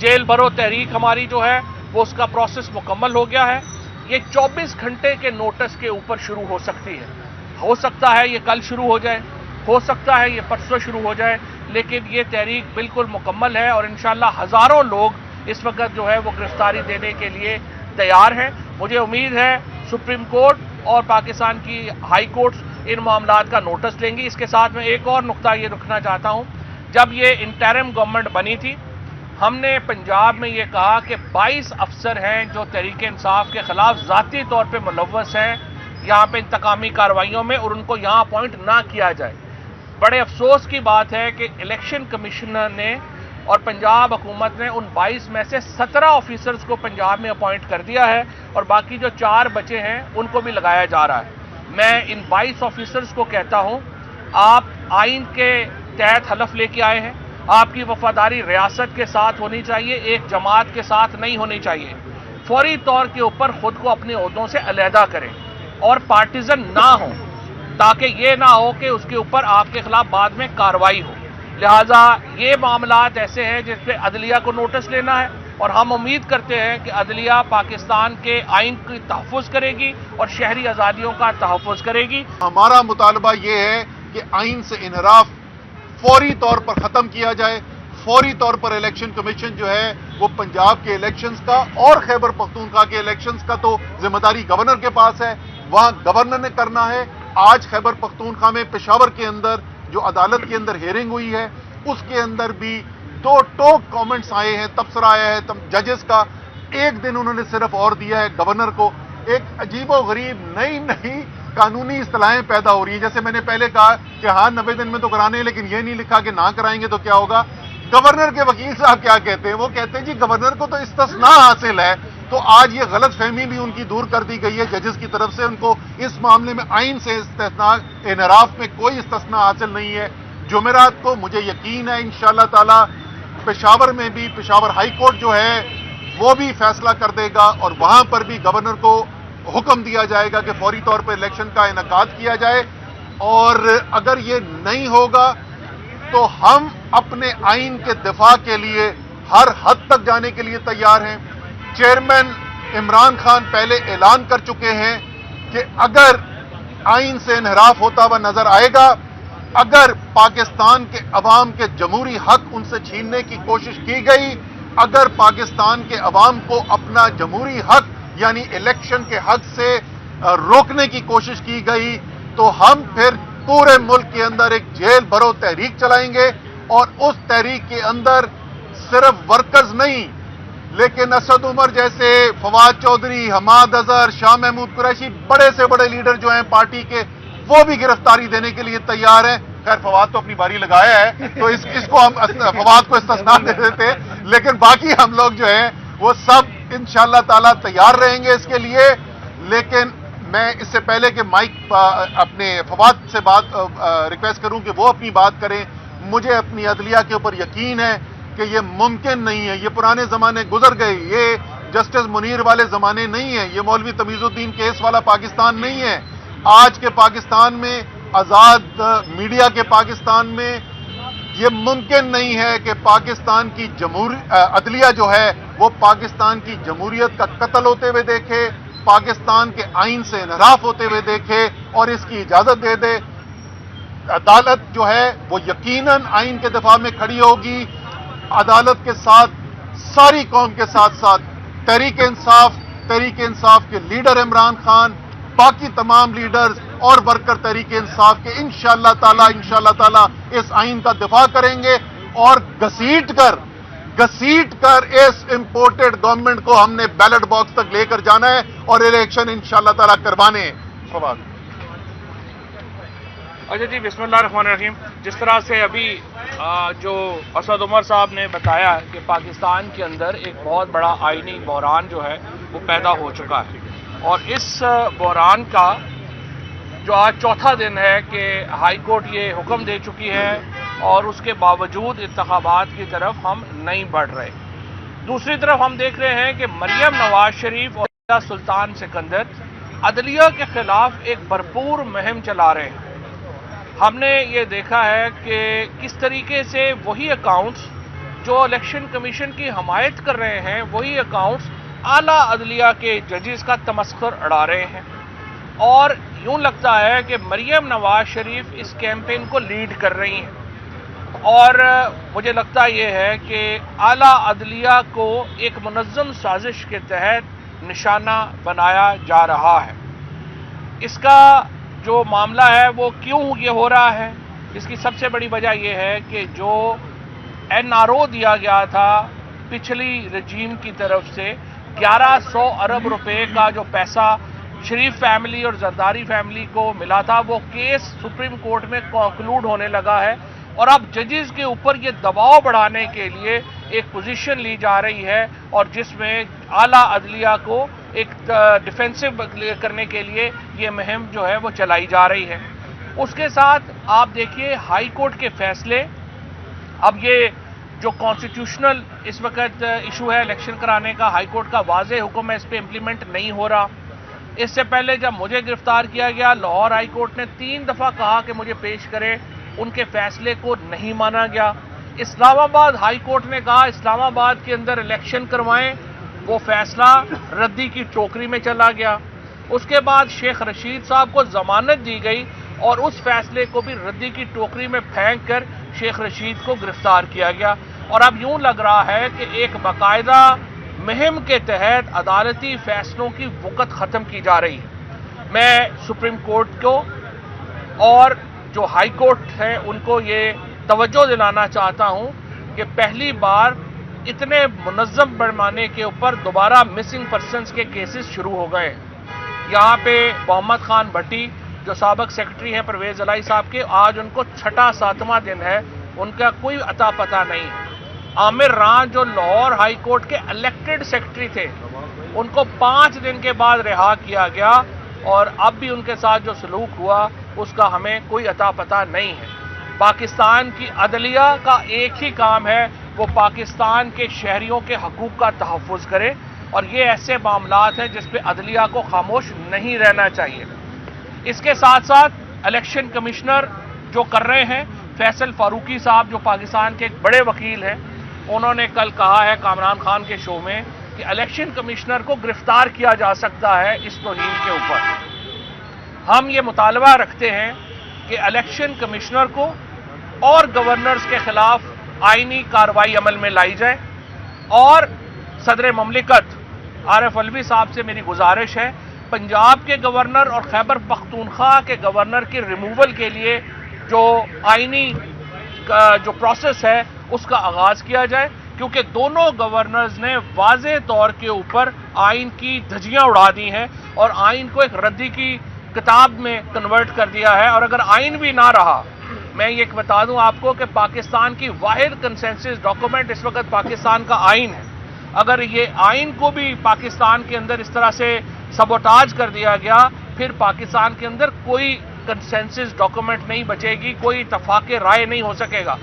Jail भरो तहरीक हमारी जो है वो उसका प्रोसेस मुकम्मल हो गया है। ये 24 घंटे के नोटिस के ऊपर शुरू हो सकती है। हो सकता है ये कल शुरू हो जाए, हो सकता है ये परसों शुरू हो जाए, लेकिन ये तहरीक बिल्कुल मुकम्मल है और इंशाअल्लाह हज़ारों लोग इस वक्त जो है वो गिरफ्तारी देने के लिए तैयार हैं। मुझे उम्मीद है सुप्रीम कोर्ट और पाकिस्तान की हाई कोर्ट इन मामलात का नोटिस लेंगी। इसके साथ में एक और नुक्ता ये रखना चाहता हूँ, जब ये इंटरिम गवर्नमेंट बनी थी हमने पंजाब में ये कहा कि 22 अफसर हैं जो तहरीक इंसाफ के खिलाफ ज़ाती तौर पे मुलव्वस हैं यहाँ पे इंतकामी कार्रवाइयों में, और उनको यहाँ अपॉइंट ना किया जाए। बड़े अफसोस की बात है कि इलेक्शन कमिश्नर ने और पंजाब हुकूमत ने उन 22 में से 17 ऑफिसर्स को पंजाब में अपॉइंट कर दिया है और बाकी जो 4 बचे हैं उनको भी लगाया जा रहा है। मैं इन 22 ऑफिसर्स को कहता हूं, आप आइन के तहत हलफ लेके आए हैं, आपकी वफादारी रियासत के साथ होनी चाहिए, एक जमात के साथ नहीं होनी चाहिए। फौरी तौर के ऊपर खुद को अपने ओहदों से अलहदा करें और पार्टीजन ना हो, ताकि ये ना हो कि उसके ऊपर आपके खिलाफ बाद में कार्रवाई हो। लिहाजा ये मामलात ऐसे हैं जिस पे अदलिया को नोटिस लेना है और हम उम्मीद करते हैं कि अदलिया पाकिस्तान के आइन की तहफ़्फ़ुज़ करेगी और शहरी आज़ादियों का तहफ़्फ़ुज़ करेगी। हमारा मुतालबा ये है कि आइन से इनहराफ फौरी तौर पर ख़त्म किया जाए। फौरी तौर पर इलेक्शन कमीशन जो है वो पंजाब के इलेक्शंस का और खैबर पख्तूनख्वा के इलेक्शंस का तो जिम्मेदारी गवर्नर के पास है, वहाँ गवर्नर ने करना है। आज खैबर पख्तूनख्वा में पेशावर के अंदर जो अदालत के अंदर हियरिंग हुई है उसके अंदर भी 2 टोक कमेंट्स आए हैं, तबसरा आया है जजेस का। एक दिन उन्होंने सिर्फ और दिया है गवर्नर को। एक अजीबो गरीब नई कानूनी इस्तिलाहें पैदा हो रही है। जैसे मैंने पहले कहा कि हाँ 90 दिन में तो कराने हैं, लेकिन ये नहीं लिखा कि ना कराएंगे तो क्या होगा। गवर्नर के वकील साहब क्या कहते हैं, वो कहते हैं जी गवर्नर को तो इस्तिस्ना हासिल है। तो आज ये गलत फहमी भी उनकी दूर कर दी गई है जजेस की तरफ से। उनको इस मामले में आइन से इस्तिस्ना इनहराफ में कोई इस्तिस्ना हासिल नहीं है। जुमेरात को मुझे यकीन है इंशाअल्लाह ताला पेशावर में भी पेशावर हाई कोर्ट जो है वो भी फैसला कर देगा और वहां पर भी गवर्नर को हुक्म दिया जाएगा कि फौरी तौर पर इलेक्शन का इनेकाद किया जाए। और अगर ये नहीं होगा तो हम अपने आइन के दिफा के लिए हर हद तक जाने के लिए तैयार हैं। चेयरमैन इमरान खान पहले ऐलान कर चुके हैं कि अगर आइन से इनहराफ होता हुआ नजर आएगा, अगर पाकिस्तान के अवाम के जमहूरी हक उनसे छीनने की कोशिश की गई, अगर पाकिस्तान के अवाम को अपना जमहूरी हक यानी इलेक्शन के हक से रोकने की कोशिश की गई, तो हम फिर पूरे मुल्क के अंदर एक जेल भरो तहरीक चलाएंगे। और उस तहरीक के अंदर सिर्फ वर्कर्स नहीं, लेकिन असद उमर जैसे, फवाद चौधरी, हमाद अजहर, शाह महमूद कुरैशी, बड़े से बड़े लीडर जो हैं पार्टी के, वो भी गिरफ्तारी देने के लिए तैयार हैं। खैर फवाद तो अपनी बारी लगाया है तो इसको हम फवाद को इस्तिस्ना दे देते हैं, लेकिन बाकी हम लोग जो हैं वो सब इंशाअल्लाह ताला तैयार रहेंगे इसके लिए। लेकिन मैं इससे पहले कि माइक अपने फवाद से बात रिक्वेस्ट करूं कि वो अपनी बात करें, मुझे अपनी अदलिया के ऊपर यकीन है कि ये मुमकिन नहीं है। ये पुराने जमाने गुजर गए, ये जस्टिस मुनीर वाले जमाने नहीं है, ये मौलवी तमीजुद्दीन केस वाला पाकिस्तान नहीं है। आज के पाकिस्तान में, आजाद मीडिया के पाकिस्तान में, ये मुमकिन नहीं है कि पाकिस्तान की अदलिया जो है वो पाकिस्तान की जमहूरियत का कत्ल होते हुए देखे, पाकिस्तान के आइन से इनहराफ होते हुए देखे और इसकी इजाजत दे दे। अदालत जो है वो यकीनन आइन के दिफा में खड़ी होगी। अदालत के साथ सारी कौम के साथ साथ तहरीक इंसाफ के लीडर इमरान खान, बाकी तमाम लीडर्स और वर्कर तहरीक इंसाफ के इंशाअल्लाह ताला इस आइन का दिफा करेंगे और घसीट कर इस इंपोर्टेड गवर्नमेंट को हमने बैलेट बॉक्स तक लेकर जाना है और इलेक्शन इंशाअल्लाह ताला करवाने हैं। अच्छा जी, बिस्मिल्लाहिर्रहमानिर्रहीम। जिस तरह से अभी जो असद उमर साहब ने बताया कि पाकिस्तान के अंदर एक बहुत बड़ा आईनी बहरान जो है वो पैदा हो चुका है और इस बहरान का जो आज चौथा दिन है कि हाई कोर्ट ये हुक्म दे चुकी है और उसके बावजूद इंतखाबात की तरफ हम नहीं बढ़ रहे। दूसरी तरफ हम देख रहे हैं कि मरियम नवाज शरीफ और सुल्तान सिकंदर अदलिया के खिलाफ एक भरपूर मुहिम चला रहे हैं। हमने ये देखा है कि किस तरीके से वही अकाउंट्स جو الیکشن کمیشن کی حمایت کر رہے ہیں وہی اکاؤنٹس اعلیٰ عدلیہ کے ججز کا تمسخر اڑا رہے ہیں، اور یوں لگتا ہے کہ مریم نواز شریف اس کیمپین کو لیڈ کر رہی ہیں، اور مجھے لگتا یہ ہے کہ اعلیٰ عدلیہ کو ایک منظم سازش کے تحت نشانہ بنایا جا رہا ہے۔ اس کا جو معاملہ ہے وہ کیوں یہ ہو رہا ہے، اس کی سب سے بڑی وجہ یہ ہے کہ جو NRO دیا گیا تھا پچھلی رجیم کی طرف سے 1100 ارب روپے کا جو پیسہ شریف فیملی اور زرداری فیملی کو ملا تھا، وہ کیس سپریم کورٹ میں کنکلوڈ ہونے لگا ہے، اور اب ججز کے اوپر یہ دباؤ بڑھانے کے لیے ایک پوزیشن لی جا رہی ہے، اور جس میں اعلیٰ عدلیہ کو ایک ڈیفینسو کرنے کے لیے یہ مہم جو ہے وہ چلائی جا رہی ہے۔ اس کے ساتھ آپ دیکھیے ہائی کورٹ کے فیصلے، اب یہ جو کانسٹیٹیوشنل اس وقت ایشو ہے الیکشن کرانے کا، ہائی کورٹ کا واضح حکم ہے، اس پہ امپلیمنٹ نہیں ہو رہا۔ اس سے پہلے جب مجھے گرفتار کیا گیا، لاہور ہائی کورٹ نے 3 دفعہ کہا کہ مجھے پیش کرے، ان کے فیصلے کو نہیں مانا گیا۔ اسلام آباد ہائی کورٹ نے کہا اسلام آباد کے اندر الیکشن کروائیں، وہ فیصلہ ردی کی ٹوکری میں چلا گیا۔ اس کے بعد شیخ رشید صاحب کو ضمانت دی گئی، اور اس فیصلے کو بھی ردی کی ٹوکری میں پھینک کر شیخ رشید کو گرفتار کیا گیا، اور اب یوں لگ رہا ہے کہ ایک باقاعدہ مہم کے تحت عدالتی فیصلوں کی وقت ختم کی جا رہی ہے۔ میں سپریم کورٹ کو اور جو ہائی کورٹ ہے ان کو یہ توجہ دلانا چاہتا ہوں کہ پہلی بار اتنے منظم پیمانے کے اوپر دوبارہ مسنگ پرسنز کے کیسز شروع ہو گئے ہیں۔ یہاں پہ محمد خان بھٹی جو سابق سیکرٹری ہیں پرویز الہی صاحب کے، آج ان کو 6واں 7واں دن ہے، ان کا کوئی اتا پتہ نہیں ہے۔ عامر ران جو لاہور ہائی کورٹ کے الیکٹڈ سیکرٹری تھے، ان کو 5 دن کے بعد رہا کیا گیا، اور اب بھی ان کے ساتھ جو سلوک ہوا اس کا ہمیں کوئی اتا پتہ نہیں ہے۔ پاکستان کی عدلیہ کا ایک ہی کام ہے، وہ پاکستان کے شہریوں کے حقوق کا تحفظ کرے، اور یہ ایسے معاملات ہیں جس پہ عدلیہ کو خاموش نہیں رہنا چاہیے۔ اس کے ساتھ ساتھ الیکشن کمشنر جو کر رہے ہیں، فیصل فاروقی صاحب جو پاکستان کے ایک بڑے وکیل ہیں، انہوں نے کل کہا ہے کامران خان کے شو میں کہ الیکشن کمشنر کو گرفتار کیا جا سکتا ہے اس توہین کے اوپر۔ ہم یہ مطالبہ رکھتے ہیں کہ الیکشن کمشنر کو اور گورنرز کے خلاف آئینی کارروائی عمل میں لائی جائے، اور صدر مملکت عارف علوی صاحب سے میری گزارش ہے پنجاب کے گورنر اور خیبر پختونخوا کے گورنر کے ریموول کے لیے جو آئینی جو پروسیس ہے اس کا آغاز کیا جائے، کیونکہ دونوں گورنرز نے واضح طور کے اوپر آئین کی دھجیاں اڑا دی ہیں، اور آئین کو ایک ردی کی کتاب میں کنورٹ کر دیا ہے۔ اور اگر آئین بھی نہ رہا، میں یہ بتا دوں آپ کو کہ پاکستان کی واحد کنسنسس ڈاکومنٹ اس وقت پاکستان کا آئین ہے، اگر یہ آئین کو بھی پاکستان کے اندر اس طرح سے سبوٹاج کر دیا گیا، پھر پاکستان کے اندر کوئی کنسنسس ڈاکومنٹ نہیں بچے گی، کوئی اتفاق رائے نہیں ہو سکے گا۔